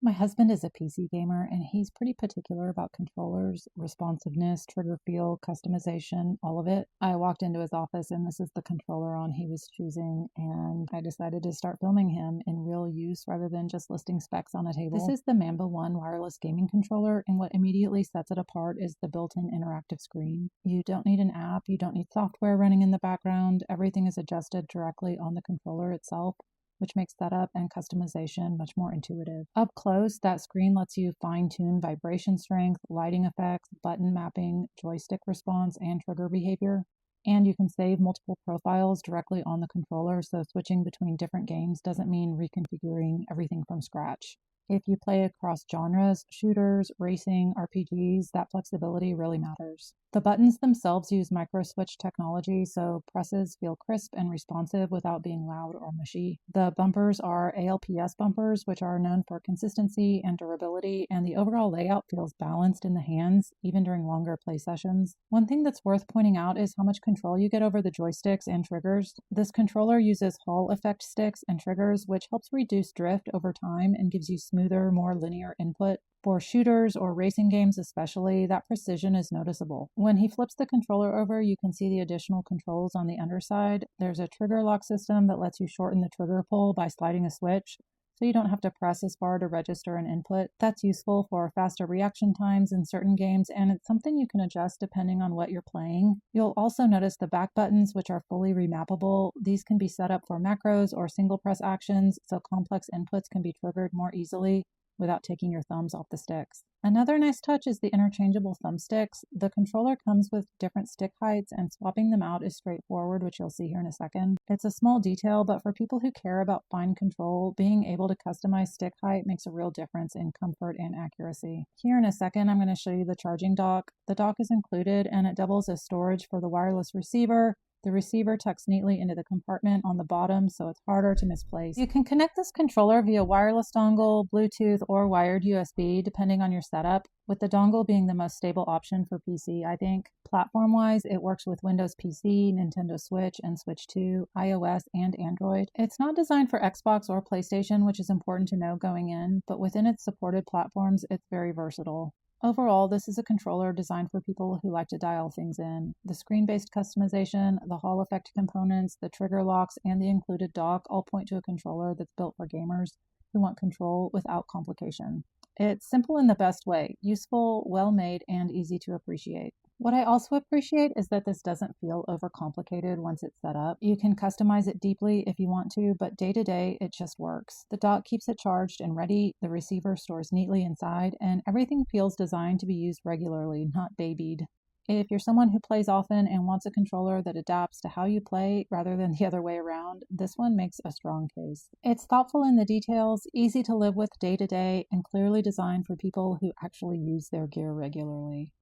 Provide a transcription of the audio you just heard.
My husband is a PC gamer and he's pretty particular about controllers, responsiveness, trigger feel, customization, all of it. I walked into his office and this is the controller on he was choosing, and I decided to start filming him in real use rather than just listing specs on a table. This is the ManbaOne wireless gaming controller, and what immediately sets it apart is the built-in interactive screen. You don't need an app, you don't need software running in the background. Everything is adjusted directly on the controller itself, which makes setup and customization much more intuitive. Up close, that screen lets you fine-tune vibration strength, lighting effects, button mapping, joystick response, and trigger behavior. And you can save multiple profiles directly on the controller, so switching between different games doesn't mean reconfiguring everything from scratch. If you play across genres, shooters, racing, RPGs, that flexibility really matters. The buttons themselves use micro switch technology, so presses feel crisp and responsive without being loud or mushy. The bumpers are ALPS bumpers, which are known for consistency and durability, and the overall layout feels balanced in the hands, even during longer play sessions. One thing that's worth pointing out is how much control you get over the joysticks and triggers. This controller uses Hall effect sticks and triggers, which helps reduce drift over time and gives you smoother, more linear input. For shooters or racing games especially, that precision is noticeable. When he flips the controller over, you can see the additional controls on the underside. There's a trigger lock system that lets you shorten the trigger pull by sliding a switch, so you don't have to press as far to register an input. That's useful for faster reaction times in certain games, and it's something you can adjust depending on what you're playing. You'll also notice the back buttons, which are fully remappable. These can be set up for macros or single press actions, so complex inputs can be triggered more easily without taking your thumbs off the sticks. Another nice touch is the interchangeable thumbsticks. The controller comes with different stick heights, and swapping them out is straightforward, which you'll see here in a second. It's a small detail, but for people who care about fine control, being able to customize stick height makes a real difference in comfort and accuracy. Here in a second, I'm going to show you the charging dock. The dock is included, and it doubles as storage for the wireless receiver. The receiver tucks neatly into the compartment on the bottom, so it's harder to misplace. You can connect this controller via wireless dongle, Bluetooth, or wired USB, depending on your setup, with the dongle being the most stable option for PC, I think. Platform-wise, it works with Windows PC, Nintendo Switch, and Switch 2, iOS, and Android. It's not designed for Xbox or PlayStation, which is important to know going in, but within its supported platforms, it's very versatile. Overall, this is a controller designed for people who like to dial things in. The screen-based customization, the Hall effect components, the trigger locks, and the included dock all point to a controller that's built for gamers who want control without complication. It's simple in the best way, useful, well-made, and easy to appreciate. What I also appreciate is that this doesn't feel overcomplicated once it's set up. You can customize it deeply if you want to, but day to day, it just works. The dock keeps it charged and ready, the receiver stores neatly inside, and everything feels designed to be used regularly, not babied. If you're someone who plays often and wants a controller that adapts to how you play rather than the other way around, this one makes a strong case. It's thoughtful in the details, easy to live with day to day, and clearly designed for people who actually use their gear regularly.